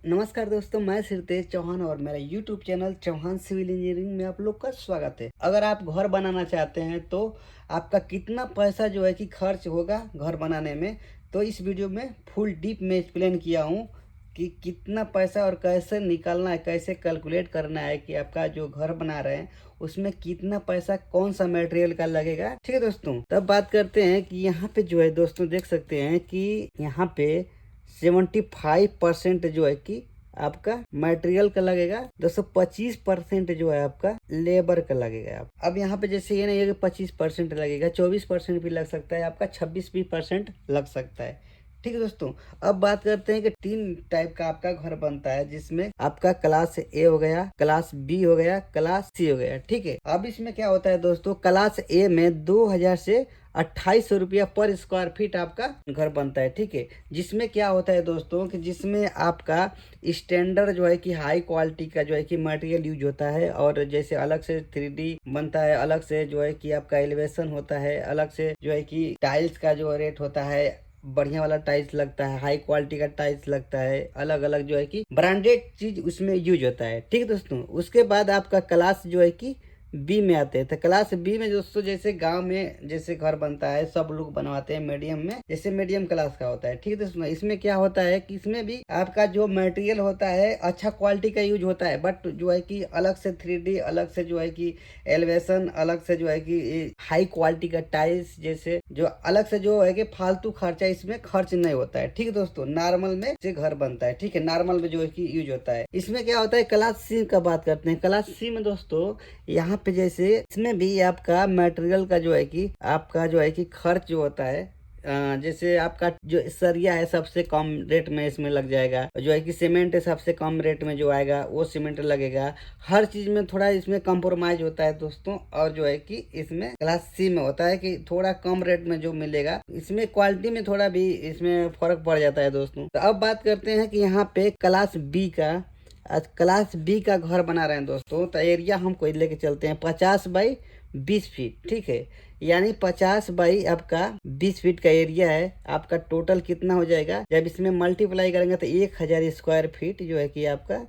नमस्कार दोस्तों, मैं सिरतेज चौहान और मेरा YouTube channel Chauhan civil engineering में आप लोग का स्वागत है। अगर आप घर बनाना चाहते हैं तो आपका कितना पैसा जो है कि खर्च होगा घर बनाने में, तो इस वीडियो में फुल डीप में एक्सप्लेन किया हूँ कि कितना पैसा और कैसे निकालना है, कैसे कैलकुलेट करना है कि आपका जो घर बना रहे हैं उसमें कितना पैसा कौन सा मटेरियल का लगेगा। ठीक है दोस्तों, तब बात करते हैं कि यहाँ पे जो है दोस्तों देख सकते हैं कि यहाँ पे 75% जो है कि आपका मटेरियल का लगेगा। 225% जो है आपका लेबर का लगेगा। अब यहाँ पे जैसे ये नहीं है कि 25% लगेगा, 24% भी लग सकता है, आपका 26% लग सकता है। ठीक है दोस्तों, अब बात करते हैं कि 3 टाइप का आपका घर बनता है, जिसमें आपका क्लास ए हो गया, क्लास बी हो गया, क्लास सी हो गया। ठीक है, अब इसमें क्या होता है दोस्तों, क्लास ए में 2000 से 2800 रुपया पर स्क्वायर फीट आपका घर बनता है। ठीक है, जिसमें क्या होता है दोस्तों कि जिसमें आपका स्टैंडर्ड जो है कि हाई क्वालिटी का जो है कि मटेरियल यूज होता है, और जैसे अलग से 3D बनता है, अलग से जो है कि आपका एलिवेशन होता है, अलग से जो है कि टाइल्स का जो रेट होता है, बढ़िया वाला टाइल्स लगता है, हाई क्वालिटी का टाइल्स लगता है, अलग अलग जो है कि ब्रांडेड चीज उसमें यूज होता है। ठीक है दोस्तों, उसके बाद आपका क्लास जो है कि बी में आते हैं। तो क्लास बी में दोस्तों जैसे गांव में जैसे घर बनता है, सब लोग बनवाते हैं मीडियम में, जैसे मीडियम क्लास का होता है। ठीक है दोस्तों, इसमें क्या होता है कि इसमें भी आपका जो मटेरियल होता है अच्छा क्वालिटी का यूज होता है, बट जो है कि अलग से 3D, अलग से जो है कि एलिवेशन, अलग से जो है कि हाई क्वालिटी का टाइल्स, जैसे जो अलग से जो है कि फालतू खर्चा इसमें खर्च नहीं होता है। ठीक है दोस्तों, नॉर्मल में से घर बनता है। ठीक है, नॉर्मल में जो है कि यूज होता है। इसमें क्या होता है, क्लास सी का बात करते हैं। क्लास सी में दोस्तों यहाँ पे जैसे इसमें भी आपका मटेरियल का जो है कि आपका जो है कि खर्च जो होता है, जैसे आपका जो सरिया है सबसे कम रेट में इसमें लग जाएगा, जो है कि सीमेंट है सबसे कम रेट में जो आएगा वो सीमेंट लगेगा। हर चीज में थोड़ा इसमें कंप्रोमाइज होता है दोस्तों, और जो है कि इसमें क्लास सी में होता है कि थोड़ा कम रेट में जो मिलेगा, इसमें क्वालिटी में थोड़ा भी इसमें फर्क पड़ जाता है दोस्तों। तो अब बात करते हैं कि यहाँ पे क्लास बी का, आज क्लास बी का घर बना रहे हैं दोस्तों, तो एरिया हम कोई लेके चलते हैं 50 बाई 20 फीट। ठीक है, यानी 50 बाई आपका 20 फीट का एरिया है। आपका टोटल कितना हो जाएगा, जब इसमें मल्टीप्लाई करेंगे तो 1000 स्क्वायर फीट जो है कि आपका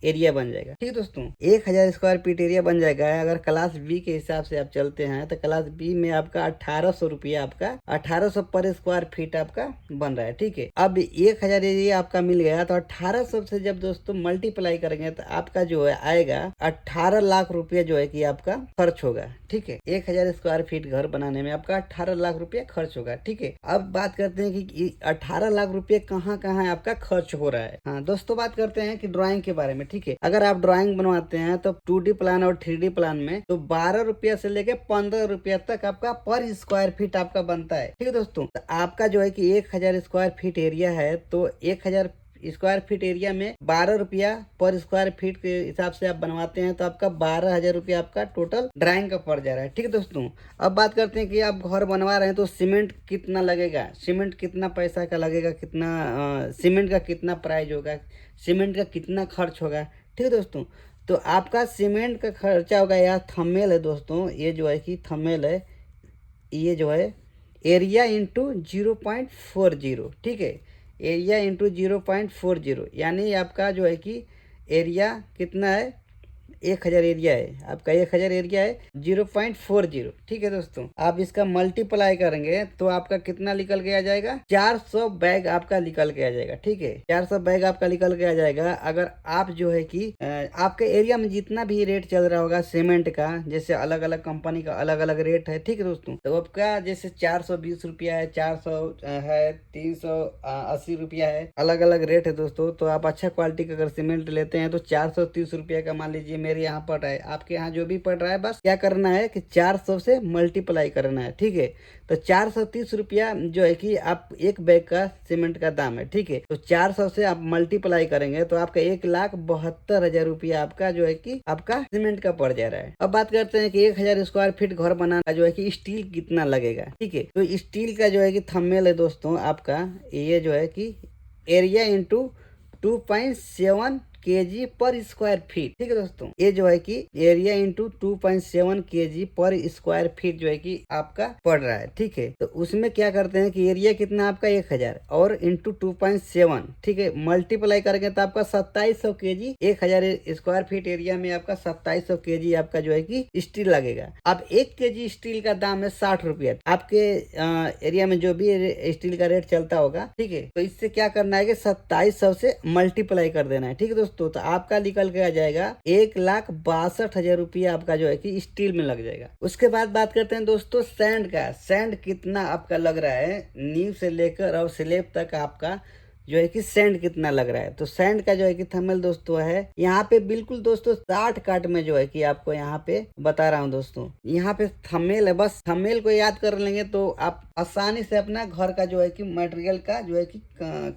एरिया बन जाएगा। ठीक है दोस्तों, 1000 स्क्वायर फीट एरिया बन जाएगा। अगर क्लास बी के हिसाब से आप चलते हैं तो क्लास बी में आपका 1800 रुपया, आपका 1800 पर स्क्वायर फीट आपका बन रहा है। ठीक है, अब 1000 एरिया आपका मिल गया, तो 1800 से जब दोस्तों मल्टीप्लाई करेंगे तो आपका जो है आएगा 18 लाख रुपया जो है कि आपका खर्च होगा। ठीक है, 1000 स्क्वायर फीट घर बनाने में आपका 18 लाख रुपया खर्च होगा। ठीक है, अब बात करते हैं कि 18 लाख रुपये कहाँ कहाँ आपका खर्च हो रहा है। हाँ दोस्तों, बात करते हैं कि ड्राइंग के बारे में। ठीक है, अगर आप ड्राइंग बनवाते हैं तो 2D प्लान और 3D प्लान में तो 12 रुपया से लेके 15 रुपया तक आपका पर स्क्वायर फीट आपका बनता है। ठीक है दोस्तों, तो आपका जो है कि 1000 स्क्वायर फीट एरिया है, तो 1000 स्क्वायर फीट एरिया में 12 रुपया पर स्क्वायर फीट के हिसाब से आप बनवाते हैं, तो आपका 12,000 रुपया आपका टोटल ड्राइंग का पड़ जा रहा है। ठीक है दोस्तों, अब बात करते हैं कि आप घर बनवा रहे हैं तो सीमेंट कितना लगेगा, सीमेंट कितना पैसा का लगेगा, कितना सीमेंट का कितना प्राइस होगा, सीमेंट का कितना खर्च होगा। ठीक है दोस्तों, तो आपका सीमेंट का खर्चा होगा, यार थंबनेल है दोस्तों, ये जो है कि थंबनेल है, ये जो है एरिया इंटू 0.40। ठीक है, एरिया इंटू 0.40, यानी आपका जो है कि एरिया कितना है, 1000 एरिया है आपका, 1000 एरिया है 0.40। ठीक है दोस्तों, आप इसका मल्टीप्लाई करेंगे तो आपका कितना निकल के आ जाएगा, 400 बैग आपका निकल के आ जाएगा। ठीक है, 400 बैग आपका निकल के आ जाएगा। अगर आप जो है कि आपके एरिया में जितना भी रेट चल रहा होगा सीमेंट का, जैसे अलग अलग कंपनी का अलग अलग रेट है। ठीक है दोस्तों, तो आपका जैसे 420 रुपया है, 400 है, 380 रुपया है, अलग अलग रेट है दोस्तों। तो आप अच्छा क्वालिटी का अगर सीमेंट लेते हैं तो 430 रुपया का मान लीजिए मेरे यहाँ पड़ रहा है, आपके यहाँ जो भी पड़ रहा है, बस क्या करना है कि 400 से मल्टीप्लाई करना है। ठीक है, तो 430 रुपया जो है कि आप एक बैग का सीमेंट का दाम है। ठीक है, तो 400 से आप मल्टीप्लाई करेंगे तो आपका 1,72,000 रुपया आपका जो है कि आपका सीमेंट का पड़ जा रहा है। अब बात करते हैं कि 1000 स्क्वायर फीट घर बनाना जो है कि स्टील कितना लगेगा। ठीक है, तो स्टील का जो है कि थंबनेल है दोस्तों आपका, ये जो है कि एरिया इंटू 2.7 केजी पर स्क्वायर फीट। ठीक है दोस्तों, ये जो है कि एरिया इंटू 2.7 केजी पर स्क्वायर फीट जो है कि आपका पड़ रहा है। ठीक है, तो उसमें क्या करते हैं कि एरिया कितना आपका 1000 और इंटू 2.7, ठीक है, मल्टीप्लाई करेंगे तो आपका 2700 केजी, 1000 स्क्वायर फीट एरिया में आपका 2700 केजी आपका जो है कि स्टील लगेगा। अब 1 केजी स्टील का दाम है 60 रुपया। आपके एरिया में जो भी स्टील का रेट चलता होगा, ठीक है, तो इससे क्या करना है कि 2700 से मल्टीप्लाई कर देना है। ठीक है दोस्तों, तो आपका निकल के आ जाएगा 1,62,000 रुपया आपका जो है कि स्टील में लग जाएगा। उसके बाद बात करते हैं दोस्तों सैंड का। सैंड कितना आपका लग रहा है, नींव से लेकर और स्लेब तक आपका जो है कि सैंड कितना लग रहा है। तो सैंड का जो है कि थंबनेल दोस्तों है यहाँ पे बिल्कुल दोस्तों 60 काट में जो है कि आपको यहाँ पे बता रहा हूँ दोस्तों। यहाँ पे थंबनेल है, बस थंबनेल को याद कर लेंगे तो आप आसानी से अपना घर का जो है कि मटेरियल का जो है कि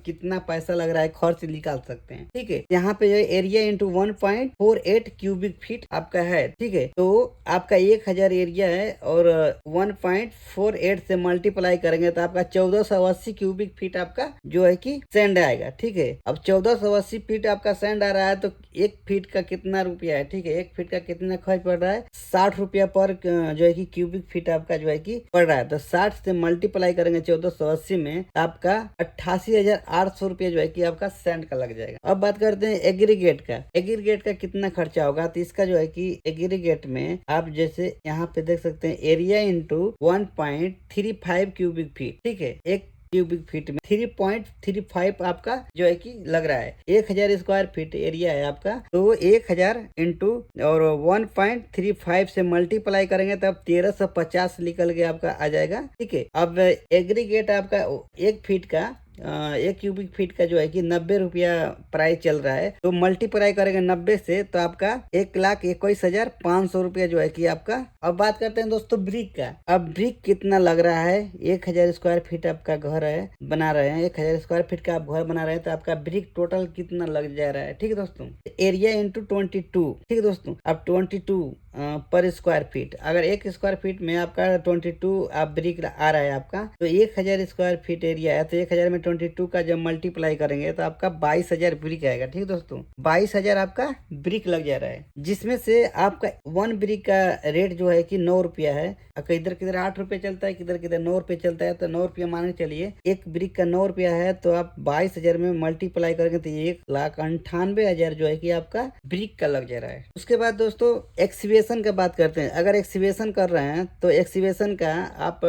कितना पैसा लग रहा है खर्च निकाल सकते हैं। ठीक है, यहाँ पे जो है एरिया इंटू 1.48 क्यूबिक फीट आपका है। ठीक है, तो आपका 1000 एरिया है और 1.48 से मल्टीप्लाई करेंगे तो आपका 1480 क्यूबिक फीट आपका जो है कि सैंड आएगा। ठीक है, अब 1480 फीट आपका सैंड आ रहा है तो 1 फीट का कितना रुपया है। ठीक है, 1 फीट का कितना खर्च पड़ रहा है, 60 रुपया पर जो है कि क्यूबिक फीट आपका जो है कि पड़ रहा है। तो 60 से मल्टीप्लाई करेंगे 1480 में आपका 88,800 रुपया जो है कि आपका सैंड का लग जाएगा। अब बात करते हैं एग्रीगेट का। एग्रीगेट का कितना खर्चा होगा, तो इसका जो है कि एग्रीगेट में आप जैसे यहाँ पे देख सकते हैं एरिया इंटू 1.35 क्यूबिक फीट। ठीक है, एक क्यूबिक फीट में 3.35 आपका जो है कि लग रहा है। 1000 स्क्वायर फीट एरिया है आपका, तो 1000 इंटू और 1.35 से मल्टीप्लाई करेंगे तब 1350 निकल के आपका आ जाएगा। ठीक है, अब एग्रीगेट आपका 1 फीट का 1 क्यूबिक फीट का जो है कि 90 रुपया प्राइस चल रहा है। तो मल्टीप्लाई करेंगे 90 से तो आपका 1,21,500 रुपया जो है कि आपका। अब बात करते हैं दोस्तों ब्रिक का। अब ब्रिक कितना लग रहा है, 1000 स्क्वायर फीट आपका घर है, बना रहे हैं 1000 स्क्वायर फीट का आप घर बना रहे हैं तो आपका ब्रिक टोटल कितना लग जा रहा है। ठीक है दोस्तों, एरिया इंटू 22। ठीक है दोस्तों, अब 22 पर स्क्वायर फीट, अगर 1 स्क्वायर फीट में आपका 22 आप ब्रिक आ रहा है आपका, तो 1000 स्क्वायर फीट एरिया है तो 1000 में 22 का जब मल्टीप्लाई करेंगे तो आपका 22,000 ब्रिक आएगा। ठीक है दोस्तों, 22,000 आपका ब्रिक लग जा रहा है, जिसमें से आपका 1 ब्रिक का रेट जो है कि 9 रुपया है। किधर किधर 8 रुपये चलता है, किधर किधर 9 रुपये चलता है। तो 9 रुपया मान के चलिए, 1 ब्रिक का 9 रुपया है तो आप 22,000 में मल्टीप्लाई करेंगे तो 1,98,000 जो है कि आपका ब्रिक का लग जा रहा है। उसके बाद दोस्तों एक्सीवेशन का बात करते हैं। अगर एक्सीवेशन कर रहे हैं तो एक्सीवेशन का आप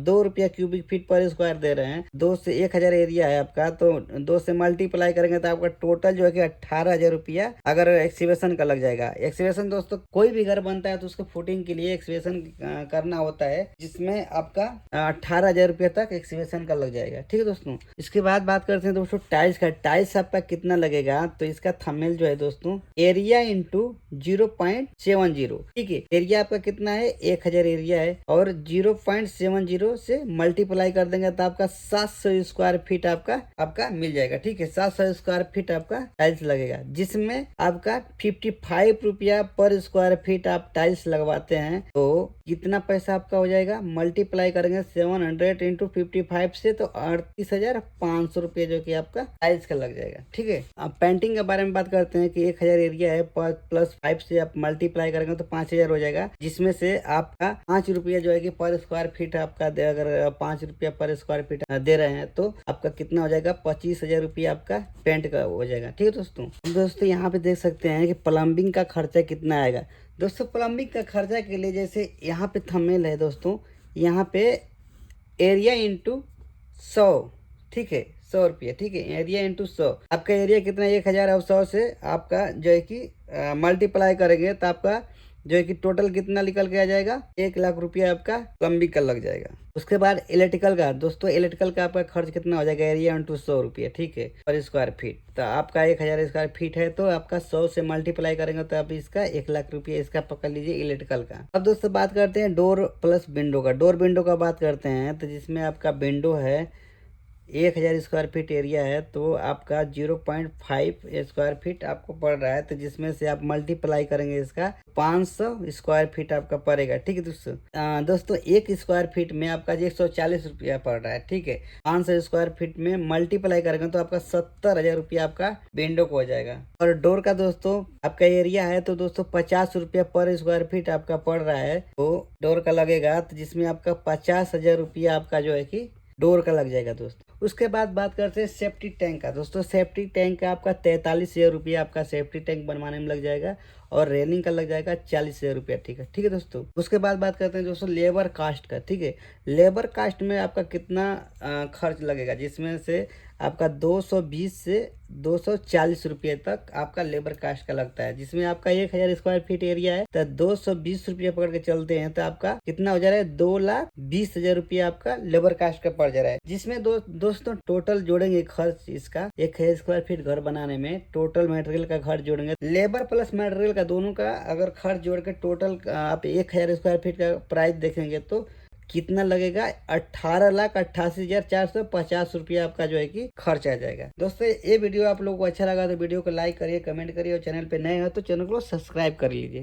2 रुपया क्यूबिक फीट पर स्क्वायर दे रहे हैं। 2 से 1000 एरिया है आपका, तो 2 से मल्टीप्लाई करेंगे तो आपका टोटल जो है कि 18,000 रुपया अगर एक्सीवेशन का लग जाएगा। एक्सीवेशन दोस्तों कोई भी घर बनता है तो उसको फुटिंग के लिए एक्सीवेशन करना होता है, जिसमें आपका 18,000 रुपया तक एक्सीवेशन का लग जाएगा। ठीक है दोस्तों, इसके बाद बात करते हैं दोस्तों टाइल्स का। टाइल्स आपका कितना लगेगा, तो इसका थंबनेल जो है दोस्तों एरिया इंटू 0.70। ठीक है, एरिया आपका कितना है, 1000 एरिया है और 0.70 से मल्टीप्लाई कर देंगे तो आपका 700 स्क्वायर फीट आपका मिल जाएगा। ठीक है, 700 स्क्वायर फीट आपका टाइल्स लगेगा, जिसमें आपका 55 रुपया पर स्क्वायर फीट आप टाइल्स लगवाते हैं तो कितना पैसा आपका हो जाएगा, मल्टीप्लाई करेंगे 700 इंटू 55 से तो 38,500 रुपये जो कि आपका टाइल्स का लग जाएगा। ठीक है, अब पेंटिंग के बारे में बात करते हैं कि 1000 एरिया है प्लस 5 से आप मल्टीप्लाई करेंगे तो 5000 हो जाएगा, जिसमें से आपका 5 रुपया जो है कि पर स्क्वायर फीट आपका अगर 5 रुपया पर स्क्वायर फीट दे रहे हैं तो आपका कितना हो जाएगा, 25,000 रुपया आपका पेंट का हो जाएगा। ठीक है दोस्तों यहाँ पे देख सकते हैं कि प्लम्बिंग का खर्चा कितना आएगा। दोस्तों प्लम्बिंग का खर्चा के लिए जैसे यहाँ पे थंबनेल है दोस्तों, यहाँ पे एरिया इंटू 100। ठीक है, 100 रुपया। ठीक है, एरिया इंटू 100, आपका एरिया कितना 1000 और 100 से आपका जो है कि मल्टीप्लाई करेंगे तो आपका जो है कि टोटल कितना निकल के आ जाएगा, 1,00,000 रुपया आपका प्लम्बिंग का लग जाएगा। उसके बाद इलेक्ट्रिकल का दोस्तों, इलेक्ट्रिकल का आपका खर्च कितना हो जाएगा, एरिया इंटू 100 रुपया। ठीक है, पर स्क्वायर फीट, तो आपका 1000 स्क्वायर फीट है तो आपका 100 से मल्टीप्लाई करेंगे तो आप इसका 1,00,000 रुपया इसका पकड़ लीजिए इलेक्ट्रिकल का। अब दोस्तों बात करते हैं डोर प्लस विंडो का। डोर विंडो का बात करते हैं तो जिसमें आपका विंडो है 1000 स्क्वायर फीट एरिया है तो आपका 0.5 स्क्वायर फीट आपको पड़ रहा है। तो जिसमें से आप मल्टीप्लाई करेंगे इसका 500 स्क्वायर फीट आपका पड़ेगा। ठीक है दोस्तों। दोस्तों 1 स्क्वायर फीट में आपका 140 रुपया पड़ रहा है। ठीक है, 500 स्क्वायर फीट में मल्टीप्लाई करेंगे तो आपका 70,000 रुपया आपका विंडो को हो जाएगा। और डोर का दोस्तों आपका एरिया है तो दोस्तों 50 रुपया पर स्क्वायर फीट आपका पड़ रहा है तो डोर का लगेगा। तो जिसमें आपका 50,000 रुपया आपका जो है कि डोर का लग जाएगा दोस्तों। उसके बाद बात करते हैं सेफ्टी टैंक का। दोस्तों सेफ्टी टैंक का आपका 43,000 रुपया आपका सेफ्टी टैंक बनवाने में लग जाएगा और रेलिंग का लग जाएगा 40,000 रुपया। ठीक है दोस्तों। उसके बाद बात करते हैं दोस्तों लेबर कास्ट का। ठीक है, लेबर कास्ट में आपका कितना खर्च लगेगा, जिसमें से आपका 220 से 240 रुपये तक आपका लेबर कास्ट का लगता है। जिसमें आपका 1000 स्क्वायर फीट एरिया है तो 220 रुपये पकड़ के चलते हैं तो आपका कितना हो जा रहा है, 2,20,000 रुपया आपका लेबर कास्ट का पड़ जा रहा है। जिसमें दोस्तों टोटल जोड़ेंगे खर्च इसका 1000 स्क्वायर फीट घर बनाने में, टोटल मटेरियल का खर्च जोड़ेंगे, लेबर प्लस मटेरियल का दोनों का अगर खर्च जोड़ के टोटल आप 1000 स्क्वायर फीट का प्राइस देखेंगे तो कितना लगेगा, 18,88,450 रुपया आपका जो है कि खर्च आ जाएगा। दोस्तों ये वीडियो आप लोगों को अच्छा लगा तो वीडियो को लाइक करिए, कमेंट करिए और चैनल पे नए हो तो चैनल को सब्सक्राइब कर लीजिए।